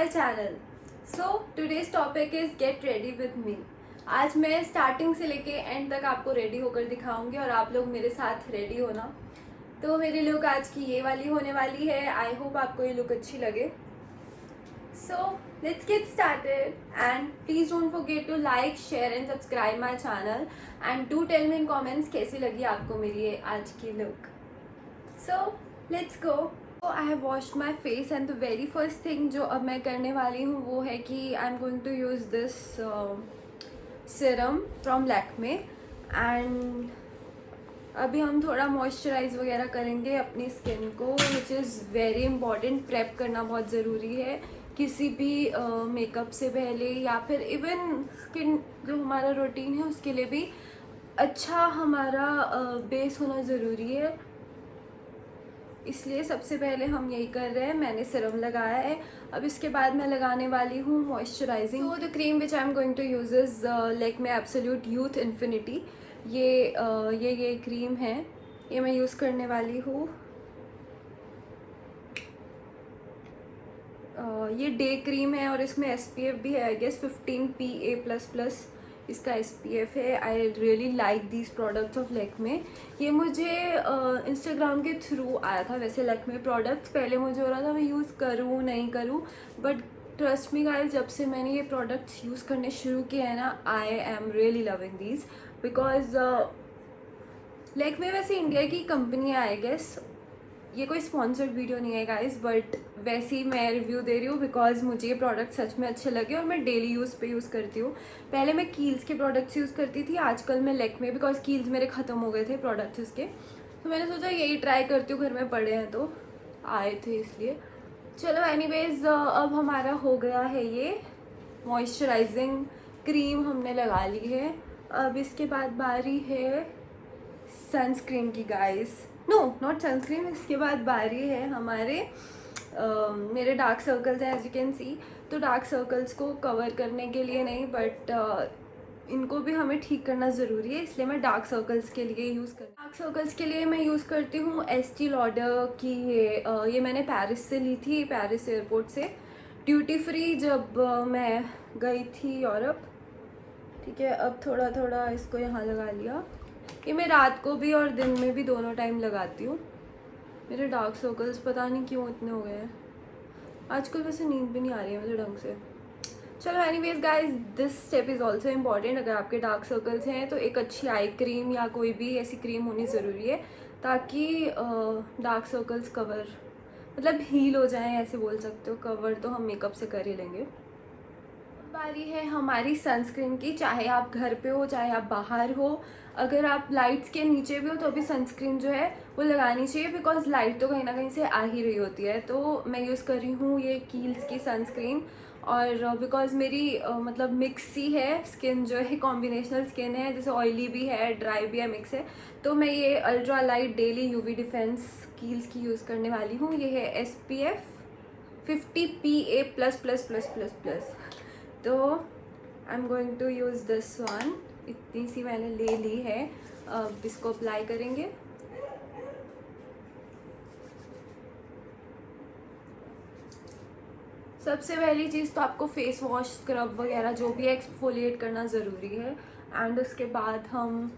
my channel. So today's topic is get ready with me. आज मैं starting से लेके एंड तक आपको रेडी होकर दिखाऊंगी और आप लोग मेरे साथ रेडी होना। तो मेरी लुक आज की ये वाली होने वाली है। आई होप आपको ये लुक अच्छी लगे। So let's get started and please don't forget to like, share and subscribe my channel and do tell me in comments कैसी लगी आपको मेरी ये आज की look. So let's go. I have washed my face and the very first thing जो अब मैं करने वाली हूँ वो है कि I am going to use this serum from Lakme and अभी हम थोड़ा मॉइस्चराइज वगैरह करेंगे अपनी स्किन को, which is very important. Prep करना बहुत ज़रूरी है किसी भी मेकअप से पहले या फिर इवन स्किन जो हमारा रूटीन है उसके लिए भी अच्छा हमारा बेस होना ज़रूरी है। इसलिए सबसे पहले हम यही कर रहे हैं। मैंने सीरम लगाया है, अब इसके बाद मैं लगाने वाली हूँ मॉइस्चराइजिंग। तो the cream which I am going to use is Lakme absolute youth infinity. ये क्रीम है, ये मैं यूज़ करने वाली हूँ। ये डे क्रीम है और इसमें SPF भी है, आई गेस 15 PA++ इसका SPF है। आई really like this products of Lakme. ये मुझे इंस्टाग्राम के थ्रू आया था। वैसे लैक्मे प्रोडक्ट्स पहले मुझे हो रहा था मैं यूज़ करूँ नहीं करूँ, बट ट्रस्ट मी गाइस, जब से मैंने ये प्रोडक्ट्स यूज़ करने शुरू किए हैं ना, I am really loving these because Lakme वैसे इंडिया की कंपनी है आई गेस। ये कोई स्पॉन्सर्ड वीडियो नहीं है गाइस, बट वैसे ही मैं रिव्यू दे रही हूँ बिकॉज मुझे ये प्रोडक्ट सच में अच्छे लगे और मैं डेली यूज़ पे यूज़ करती हूँ। पहले मैं कील्स के प्रोडक्ट्स यूज़ करती थी, आजकल मैं लैक्मे, बिकॉज कील्स मेरे ख़त्म हो गए थे प्रोडक्ट्स इसके, तो मैंने सोचा यही ट्राई करती हूँ। घर में पड़े हैं तो आए थे इसलिए। चलो एनीवेज, अब हमारा हो गया है ये मॉइस्चराइजिंग क्रीम हमने लगा ली है। अब इसके बाद बारी है सनस्क्रीन की गाइस। नो नॉट सनस्क्रीन, इसके बाद बारी है हमारे मेरे डार्क सर्कल्स हैं एज यू कैन सी। तो डार्क सर्कल्स को कवर करने के लिए नहीं, बट इनको भी हमें ठीक करना ज़रूरी है, इसलिए मैं डार्क सर्कल्स के लिए यूज़ कर डार्क सर्कल्स के लिए मैं यूज़ करती हूँ एस्टी लॉडर की। ये मैंने पेरिस से ली थी, पेरिस एयरपोर्ट से ड्यूटी फ्री, जब मैं गई थी यूरोप। ठीक है, अब थोड़ा थोड़ा इसको यहाँ लगा लिया। ये मैं रात को भी और दिन में भी दोनों टाइम लगाती हूँ। मेरे डार्क सर्कल्स पता नहीं क्यों इतने हो गए हैं आजकल, वैसे नींद भी नहीं आ रही है मुझे ढंग से। चलो anyways guys, this step is also important. अगर आपके डार्क सर्कल्स हैं तो एक अच्छी आई क्रीम या कोई भी ऐसी क्रीम होनी ज़रूरी है ताकि डार्क सर्कल्स कवर, मतलब हील हो जाएं, ऐसे बोल सकते हो। कवर तो हम मेकअप से कर ही लेंगे। बारी है हमारी सनस्क्रीन की। चाहे आप घर पे हो चाहे आप बाहर हो, अगर आप लाइट्स के नीचे भी हो तो अभी सनस्क्रीन जो है वो लगानी चाहिए, बिकॉज लाइट तो कहीं ना कहीं से आ ही रही होती है। तो मैं यूज़ कर रही हूँ ये कील्स की सनस्क्रीन, और बिकॉज मेरी मतलब मिक्स ही है स्किन, जो है कॉम्बिनेशनल स्किन है, जैसे ऑयली भी है ड्राई भी है मिक्स है, तो मैं ये ultra light daily UV defence Kiehl's की यूज़ करने वाली हूँ। ये है SPF 50 PA+++++। तो I am going to use this one. इतनी सी मैंने ले ली है, अब इसको अप्लाई करेंगे। सबसे पहली चीज़ तो आपको फेस वॉश, स्क्रब वगैरह जो भी है एक्सफोलिएट करना ज़रूरी है, एंड उसके बाद हम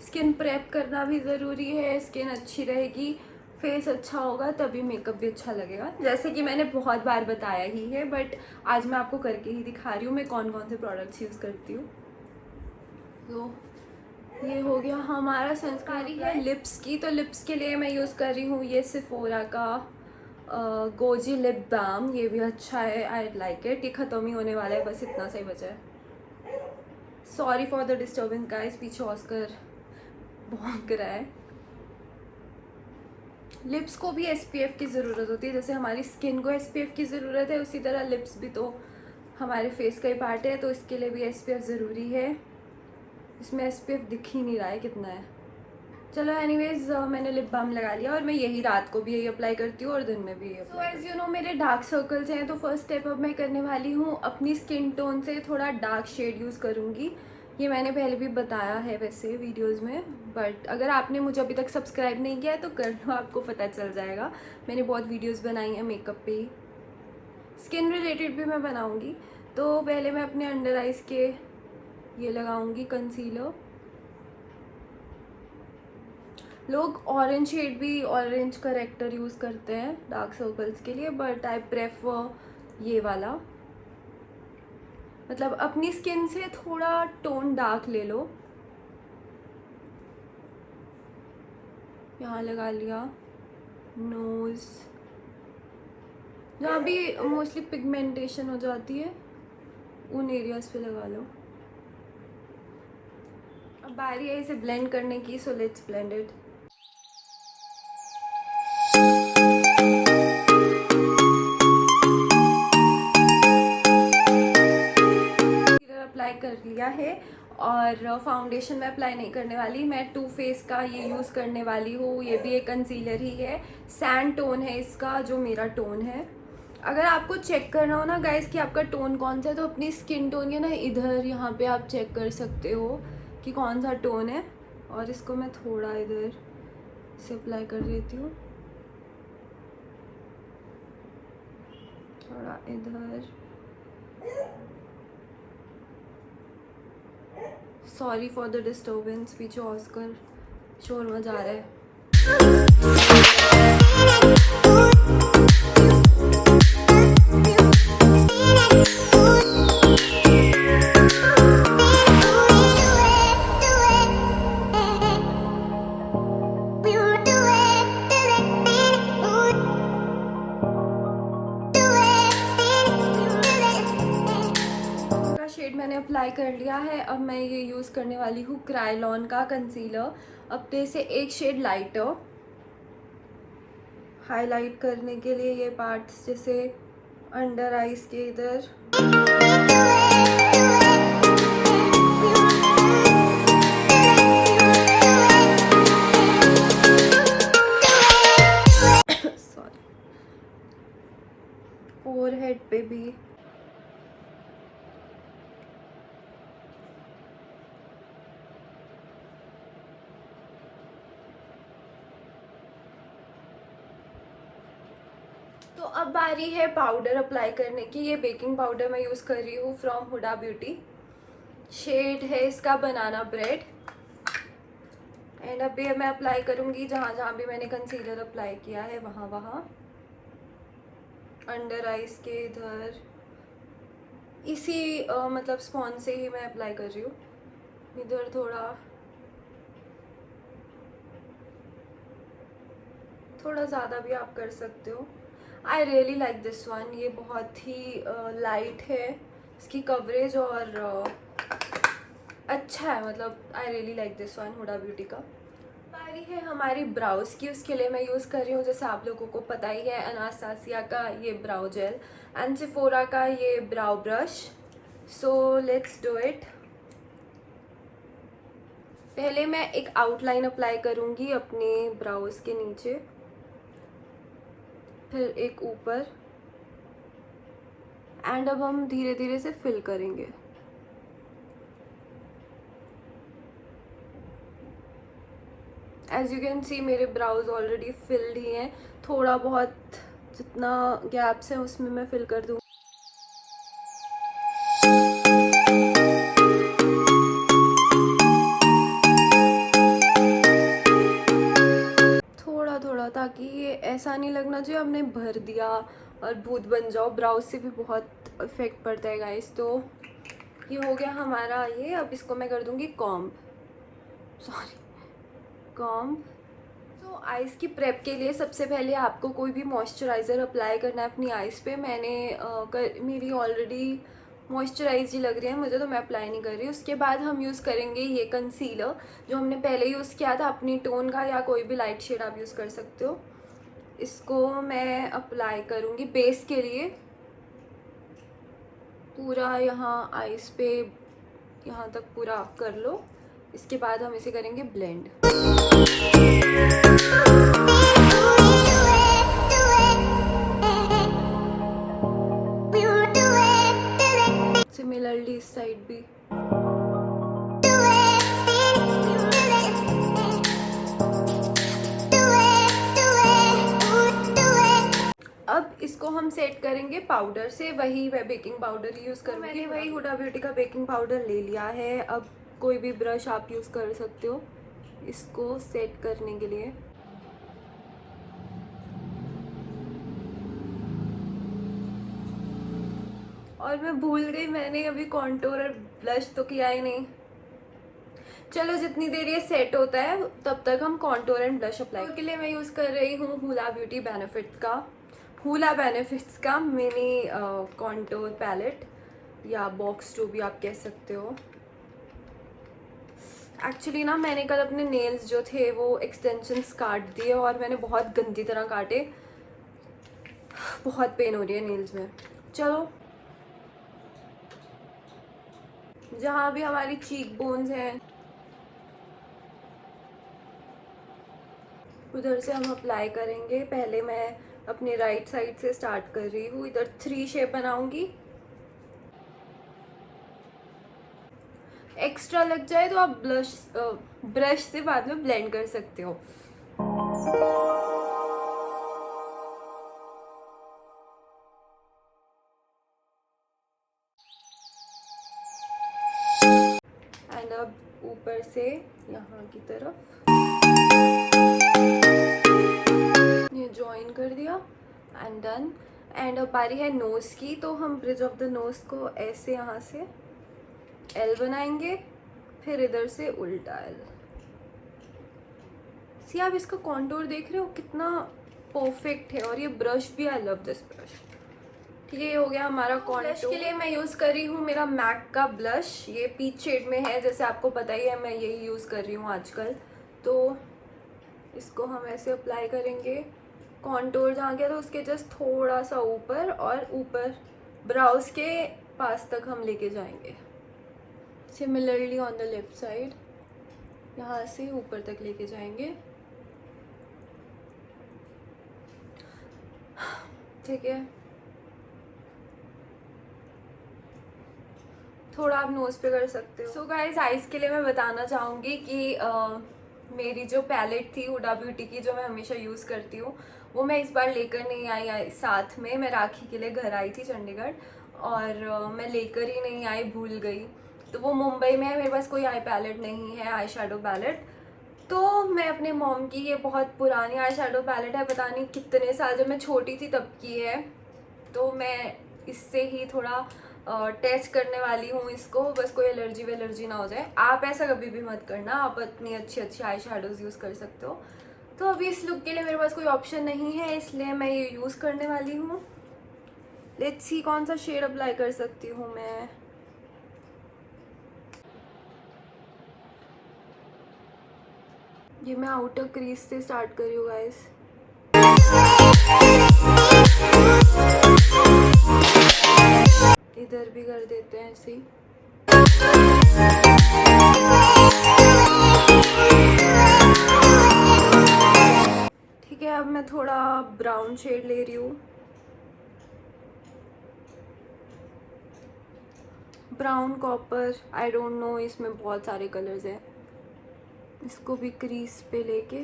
स्किन प्रेप करना भी ज़रूरी है। स्किन अच्छी रहेगी, फेस अच्छा होगा तभी मेकअप भी अच्छा लगेगा, जैसे कि मैंने बहुत बार बताया ही है, बट आज मैं आपको करके ही दिखा रही हूँ मैं कौन कौन से प्रोडक्ट्स यूज़ करती हूँ। तो ये हो गया हमारा संस्कारी है लिप्स की। तो लिप्स के लिए मैं यूज़ कर रही हूँ ये सेफोरा का गोजी लिप बाम। ये भी अच्छा है, आई लाइक इट। ये ख़त्म ही होने वाला है, बस इतना सा ही बचा है। Sorry for the disturbance guys, पीछे ऑस्कर भौंक रहा है। लिप्स को भी SPF की ज़रूरत होती है, जैसे हमारी स्किन को SPF की ज़रूरत है, उसी तरह लिप्स भी तो हमारे फेस का ही पार्ट है, तो इसके लिए भी SPF ज़रूरी है। इसमें SPF दिख ही नहीं रहा है कितना है। चलो एनीवेज, मैंने लिप बाम लगा लिया और मैं यही रात को भी यही अप्लाई करती हूँ और दिन में भी यही। सो एज यू नो मेरे डार्क सर्कल्स हैं, तो फर्स्ट स्टेप अब मैं करने वाली हूँ अपनी स्किन टोन से थोड़ा डार्क शेड यूज़ करूँगी। ये मैंने पहले भी बताया है वैसे वीडियोस में, बट अगर आपने मुझे अभी तक सब्सक्राइब नहीं किया है तो कर लो, आपको पता चल जाएगा। मैंने बहुत वीडियोस बनाई हैं मेकअप पे ही। स्किन रिलेटेड भी मैं बनाऊंगी। तो पहले मैं अपने अंडर आइज़ के ये लगाऊंगी कंसीलर। लोग ऑरेंज शेड भी, ऑरेंज करेक्टर यूज़ करते हैं डार्क सर्कल्स के लिए, बट आई प्रेफर ये वाला। मतलब अपनी स्किन से थोड़ा टोन डार्क ले लो। यहाँ लगा लिया, नोज़ जहाँ भी मोस्टली पिगमेंटेशन हो जाती है उन एरियाज पे लगा लो। अब बारी है इसे ब्लेंड करने की, so let's blend it. Apply कर लिया है और फाउंडेशन मैं अप्लाई नहीं करने वाली। मैं टू फेस का ये यूज़ करने वाली हूँ। ये भी एक कंसीलर ही है, सैंड टोन है इसका, जो मेरा टोन है। अगर आपको चेक करना हो ना गाइस कि आपका टोन कौन सा है, तो अपनी स्किन टोन के ना इधर यहाँ पे आप चेक कर सकते हो कि कौन सा टोन है। और इसको मैं थोड़ा इधर से अप्लाई कर देती हूँ, थोड़ा इधर। सॉरी फॉर द डिस्टर्बेंस, पीछे ऑस्कर शोर मचा रहा है। शेड मैंने अप्लाई कर लिया है। अब मैं ये यूज़ करने वाली हूँ क्रायोलॉन का कंसीलर, अपने से एक शेड लाइटर। हाईलाइट करने के लिए ये पार्ट्स जैसे अंडर आइज के इधर। सॉरी, फोरहेड पे भी। तो अब बारी है पाउडर अप्लाई करने की। ये बेकिंग पाउडर मैं यूज़ कर रही हूँ फ्रॉम हुडा ब्यूटी। शेड है इसका बनाना ब्रेड। एंड अब ये मैं अप्लाई करूँगी जहाँ जहाँ भी मैंने कंसीलर अप्लाई किया है वहाँ वहाँ। अंडर आइज के इधर, इसी मतलब स्पॉन से ही मैं अप्लाई कर रही हूँ। इधर थोड़ा ज़्यादा भी आप कर सकते हो। आई रियली लाइक दिस वन। ये बहुत ही लाइट है, इसकी कवरेज और अच्छा है। मतलब I really like this one Huda beauty का। बारी है हमारी ब्राउज की। उसके लिए मैं यूज़ कर रही हूँ, जैसे आप लोगों को पता ही है, अनास्तासिया का ये ब्राउ जेल एंड सेफोरा का ये brow brush. So let's do it. पहले मैं एक आउटलाइन अप्लाई करूँगी अपने ब्राउज के नीचे, फिर एक ऊपर, एंड अब हम धीरे धीरे से फिल करेंगे। एज यू कैन सी मेरे ब्राउज ऑलरेडी फिल्ड ही हैं। थोड़ा बहुत जितना गैप्स हैं उसमें मैं फिल कर दूँगी। थोड़ा थोड़ा, ताकि ये ऐसा नहीं लगना चाहिए हमने भर दिया और भूत बन जाओ। ब्राउज से भी बहुत इफेक्ट पड़ता है गाइस। तो ये हो गया हमारा ये। अब इसको मैं कर दूँगी कॉम्ब, कॉम्ब। तो आइज़ की प्रेप के लिए सबसे पहले आपको कोई भी मॉइस्चराइज़र अप्लाई करना है अपनी आइज़ पे। मेरी ऑलरेडी मॉइस्चराइज ही लग रही है मुझे, तो मैं अप्लाई नहीं कर रही। उसके बाद हम यूज़ करेंगे ये कंसीलर जो हमने पहले यूज़ किया था, अपनी टोन का, या कोई भी लाइट शेड आप यूज़ कर सकते हो। इसको मैं अप्लाई करूँगी बेस के लिए पूरा, यहाँ आइज़ पे यहाँ तक पूरा आप कर लो। इसके बाद हम इसे करेंगे ब्लेंड। सिमिलरली इस साइड भी। अब इसको हम हम सेट करेंगे पाउडर से, वही मैं बेकिंग पाउडर यूज़ करूँगी। मैंने वही हुडा ब्यूटी का बेकिंग पाउडर ले लिया है। अब कोई भी ब्रश आप यूज़ कर सकते हो इसको सेट करने के लिए। और मैं भूल गई, मैंने अभी कॉन्टूर और ब्लश तो किया ही नहीं। चलो जितनी देर ये सेट होता है तब तक हम कॉन्टूर एंड ब्लश अप्लाई के लिए मैं यूज़ कर रही हूँ हुला बेनिफिट्स का मिनी कॉन्टूर पैलेट या बॉक्स जो भी आप कह सकते हो। एक्चुअली ना मैंने कल अपने नेल्स जो थे वो एक्सटेंशंस काट दिए और मैंने बहुत गंदी तरह काटे, बहुत पेन हो रही है नेल्स में। चलो जहाँ भी हमारी चीक बोन्स हैं उधर से हम अप्लाई करेंगे। पहले मैं अपनी राइट साइड से स्टार्ट कर रही हूँ, इधर 3 शेप बनाऊंगी। एक्स्ट्रा लग जाए तो आप ब्रश से बाद में ब्लेंड कर सकते हो। एंड अब ऊपर से यहाँ की तरफ ये ज्वाइन कर दिया एंड डन। एंड अब बारी है नोज़ की, तो हम ब्रिज ऑफ द नोज़ को ऐसे यहाँ से एल बनाएंगे, फिर इधर से उल्टा एल। सी आप इसका कॉन्टूर देख रहे हो कितना परफेक्ट है, और ये ब्रश भी, आई लव दिस ब्रश। ठीक है, ये हो गया हमारा कॉन्टूर। के लिए मैं यूज़ कर रही हूँ मेरा मैक का ब्लश, ये पीच शेड में है, जैसे आपको पता ही है मैं यही यूज़ कर रही हूँ आजकल। तो इसको हम ऐसे अप्लाई करेंगे, कॉन्टूर जहाँ गया था उसके जस्ट थोड़ा सा ऊपर, और ऊपर ब्राउज के पास तक हम लेके जाएंगे। Similarly on the left side यहाँ से ऊपर तक लेके जाएंगे। ठीक है, थोड़ा आप नोज पे कर सकते हो। सो गाइज आइज़ के लिए मैं बताना चाहूँगी कि मेरी जो पैलेट थी हुडा ब्यूटी की जो मैं हमेशा यूज़ करती हूँ वो मैं इस बार लेकर नहीं आई साथ में। मैं राखी के लिए घर आई थी चंडीगढ़ और मैं लेकर ही नहीं आई, भूल गई। तो वो मुंबई में है, मेरे पास कोई आई पैलेट नहीं है, आई शेडो पैलेट। तो मैं अपने मॉम की, ये बहुत पुरानी आई शेडो पैलेट है, पता नहीं कितने साल, जब मैं छोटी थी तब की है। तो मैं इससे ही थोड़ा टेस्ट करने वाली हूँ इसको, बस कोई एलर्जी वेलर्जी ना हो जाए। आप ऐसा कभी भी मत करना, आप अपनी अच्छी अच्छी आई शेडोज़ यूज़ कर सकते हो। तो अभी इस लुक के लिए मेरे पास कोई ऑप्शन नहीं है, इसलिए मैं ये यूज़ करने वाली हूँ। लेट्स सी कौन सा शेड अप्लाई कर सकती हूँ मैं। ये मैं आउटर क्रीज से स्टार्ट कर रही हूँ गाइस। इधर भी कर देते हैं ऐसे ही। ठीक है, अब मैं थोड़ा ब्राउन शेड ले रही हूँ, brown copper, I don't know, इसमें बहुत सारे कलर्स हैं। इसको भी क्रीज पे लेके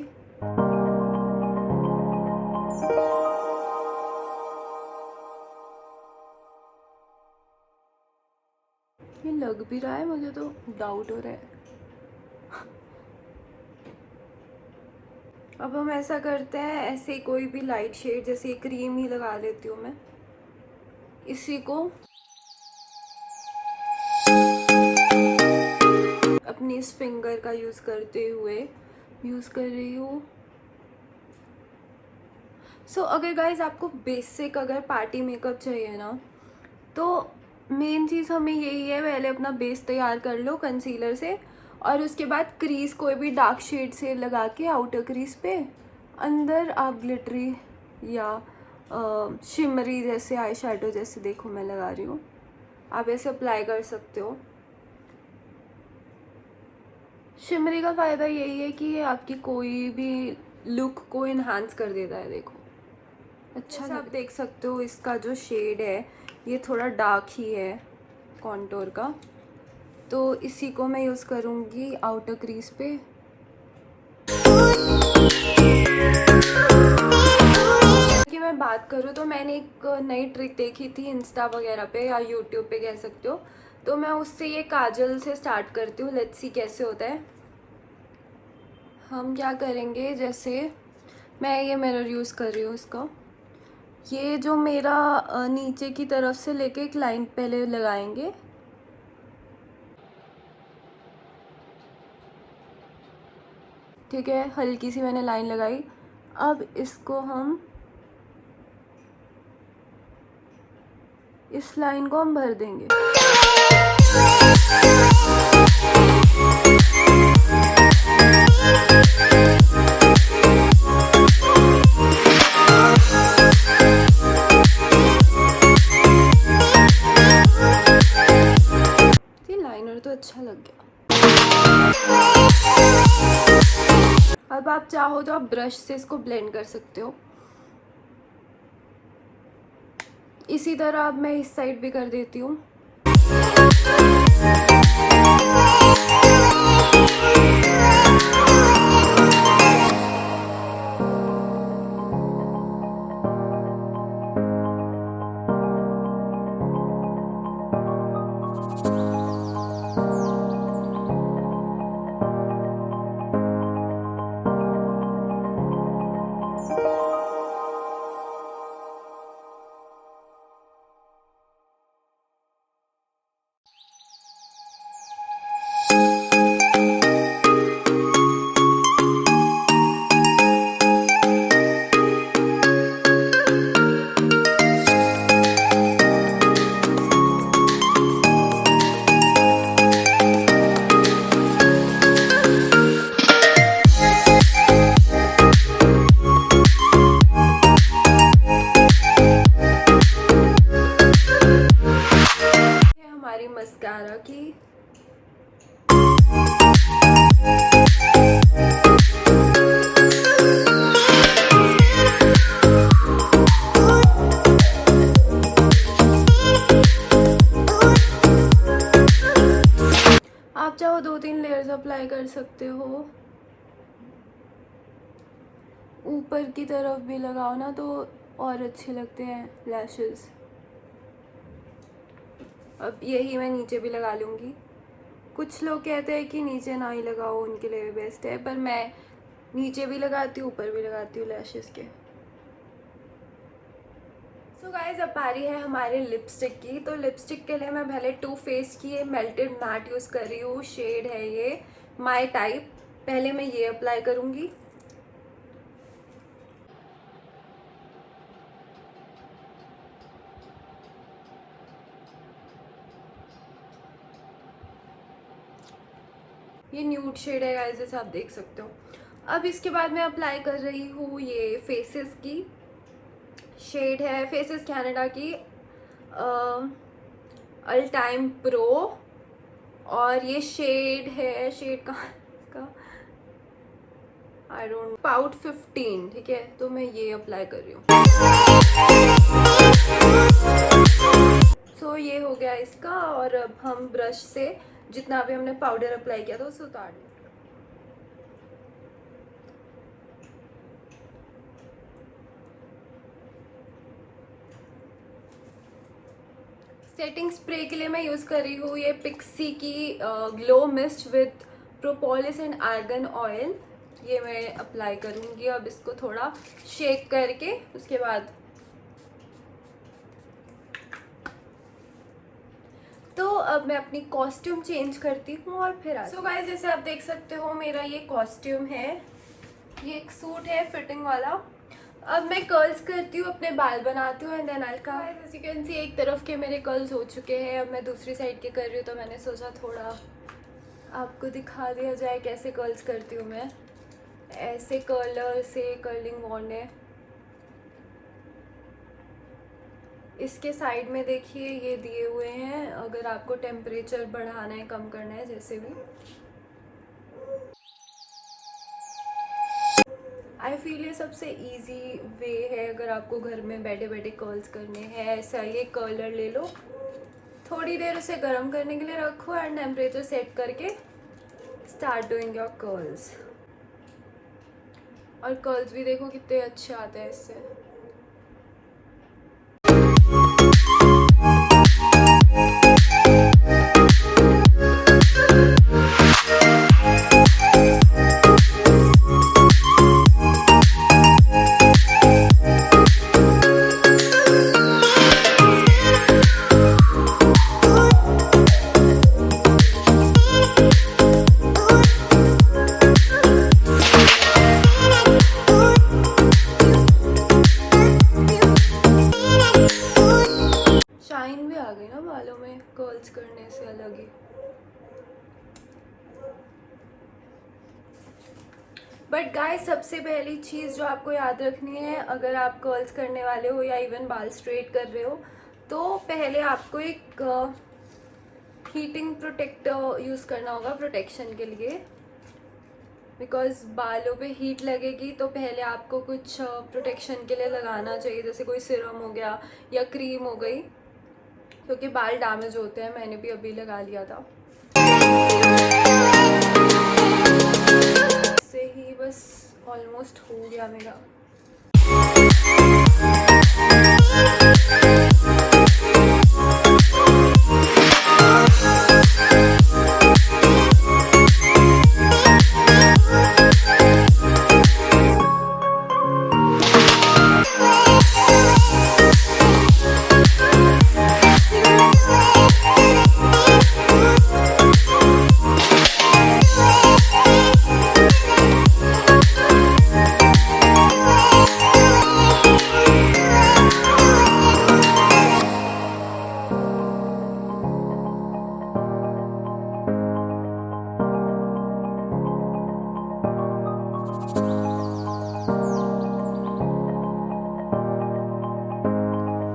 ये लग भी रहा है, मुझे तो डाउट हो रहा है। अब हम ऐसा करते हैं, ऐसे कोई भी लाइट शेड, जैसे क्रीम ही लगा लेती हूँ मैं, इसी को अपनी इस फिंगर का यूज़ करते हुए यूज़ कर रही हूँ। सो अगर गाइज आपको बेसिक अगर पार्टी मेकअप चाहिए ना, तो मेन चीज़ हमें यही है, पहले अपना बेस तैयार कर लो कंसीलर से, और उसके बाद क्रीज कोई भी डार्क शेड से लगा के आउटर क्रीज पे, अंदर आप ग्लिटरी या शिमरी जैसे आई शेडो, जैसे देखो मैं लगा रही हूँ, आप ऐसे अप्लाई कर सकते हो। शिमरी का फ़ायदा यही है कि ये आपकी कोई भी लुक को इन्हांस कर देता है। देखो अच्छा से आप देख सकते हो, इसका जो शेड है ये थोड़ा डार्क ही है कॉन्टूर का, तो इसी को मैं यूज़ करूँगी आउटर क्रीज पे। कि मैं मैं बात करूँ तो मैंने एक नई ट्रिक देखी थी इंस्टा वगैरह पे या यूट्यूब पे कह सकते हो, तो मैं उससे ये काजल से स्टार्ट करती हूँ। लेट्स सी कैसे होता है। हम क्या करेंगे, जैसे मैं ये मिरर यूज़ कर रही हूँ इसका, ये जो मेरा नीचे की तरफ से लेके एक लाइन पहले लगाएंगे। ठीक है, हल्की सी मैंने लाइन लगाई। अब इसको हम इस लाइन को हम भर देंगे। लाइनर तो अच्छा लग गया। अब आप चाहो तो आप ब्रश से इसको ब्लेंड कर सकते हो। इसी तरह अब मैं इस साइड भी कर देती हूँ। हमारी मस्कारा की आप चाहो 2-3 लेयर्स अप्लाई कर सकते हो। ऊपर की तरफ भी लगाओ ना तो और अच्छे लगते हैं लैशेस। अब यही मैं नीचे भी लगा लूँगी। कुछ लोग कहते हैं कि नीचे ना ही लगाओ, उनके लिए बेस्ट है, पर मैं नीचे भी लगाती हूँ ऊपर भी लगाती हूँ लैशेस के। सो गाइज अब बारी है हमारे लिपस्टिक की। तो लिपस्टिक के लिए मैं पहले टू फेस की ये मेल्टेड मैट यूज़ कर रही हूँ। शेड है ये माई टाइप। पहले मैं ये अप्लाई करूँगी। ये न्यूड शेड है गाइस, जैसे आप देख सकते हो। अब इसके बाद मैं अप्लाई कर रही हूँ ये फेसेस की। शेड है फेसेस कनाडा की अल टाइम प्रो, और ये शेड है, शेड कहाँ इसका आई डोंट, पाउट 15। ठीक है, तो मैं ये अप्लाई कर रही हूँ। सो ये हो गया इसका। और अब हम ब्रश से जितना भी हमने पाउडर अप्लाई किया था उसे उतार लें। सेटिंग स्प्रे के लिए मैं यूज़ कर रही हूँ ये पिक्सी की glow mist with propolis and argan oil. ये मैं अप्लाई करूँगी। अब इसको थोड़ा शेक करके उसके बाद तो अब मैं अपनी कॉस्ट्यूम चेंज करती हूँ और फिर आती हूँ। सो गाइस जैसे आप देख सकते हो मेरा ये कॉस्ट्यूम है। ये एक सूट है फिटिंग वाला। अब मैं कर्ल्स करती हूँ, अपने बाल बनाती हूँ एंड देन आई कम। जैसे यू कैन सी एक तरफ के मेरे कर्ल्स हो चुके हैं। अब मैं दूसरी साइड के कर रही हूँ, तो मैंने सोचा थोड़ा आपको दिखा दिया जाए कैसे कर्ल्स करती हूँ मैं। ऐसे कर्लर से कर्लिंग वॉन्ड है। इसके साइड में देखिए ये दिए हुए हैं, अगर आपको टेम्परेचर बढ़ाना है कम करना है जैसे भी। आई फील ये सबसे इजी वे है अगर आपको घर में बैठे बैठे कर्ल्स करने हैं। ऐसा ये कर्लर ले लो, थोड़ी देर उसे गर्म करने के लिए रखो एंड टेम्परेचर सेट करके स्टार्ट डूइंग योर कर्ल्स। और कर्ल्स भी देखो कितने अच्छे आते हैं इससे। कर्ल्स करने से अलग ही। बट गाइस, सबसे पहली चीज़ जो आपको याद रखनी है, अगर आप कर्ल्स करने वाले हो या इवन बाल स्ट्रेट कर रहे हो, तो पहले आपको एक हीटिंग प्रोटेक्टर यूज़ करना होगा प्रोटेक्शन के लिए, बिकॉज बालों पे हीट लगेगी। तो पहले आपको कुछ प्रोटेक्शन के लिए लगाना चाहिए, जैसे कोई सीरम हो गया या क्रीम हो गई, क्योंकि बाल डैमेज होते हैं। मैंने भी अभी लगा लिया था। इससे ही बस ऑलमोस्ट हो गया मेरा।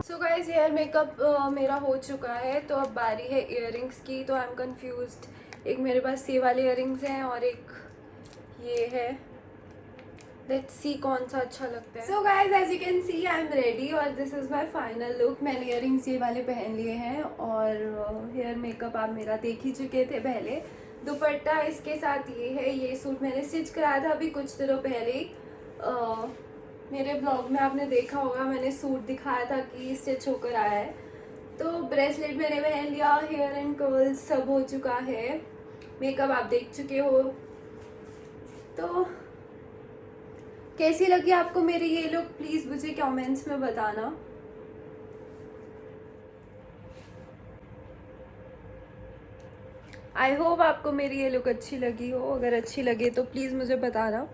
सो गाइज, हेयर मेकअप मेरा हो चुका है, तो अब बारी है इयररिंग्स की। तो आई एम कन्फ्यूज्ड। एक मेरे पास ये वाले इयररिंग्स हैं और एक ये है। लेट्स सी कौन सा अच्छा लगता है। So guys, as you can see I am ready और this is my final look. मैंने इयररिंग्स ये वाले पहन लिए हैं और हेयर मेकअप आप मेरा देख ही चुके थे पहले। दुपट्टा इसके साथ ये है। ये सूट मैंने स्टिच कराया था अभी कुछ दिनों पहले ही। मेरे ब्लॉग में आपने देखा होगा, मैंने सूट दिखाया था कि स्टिच होकर आया है। तो ब्रेसलेट मैंने पहन लिया, हेयर एंड कर्ल्स सब हो चुका है, मेकअप आप देख चुके हो। तो कैसी लगी आपको मेरी ये लुक, प्लीज़ मुझे कमेंट्स में बताना। आई होप आपको मेरी ये लुक अच्छी लगी हो। अगर अच्छी लगे तो प्लीज़ मुझे बताना।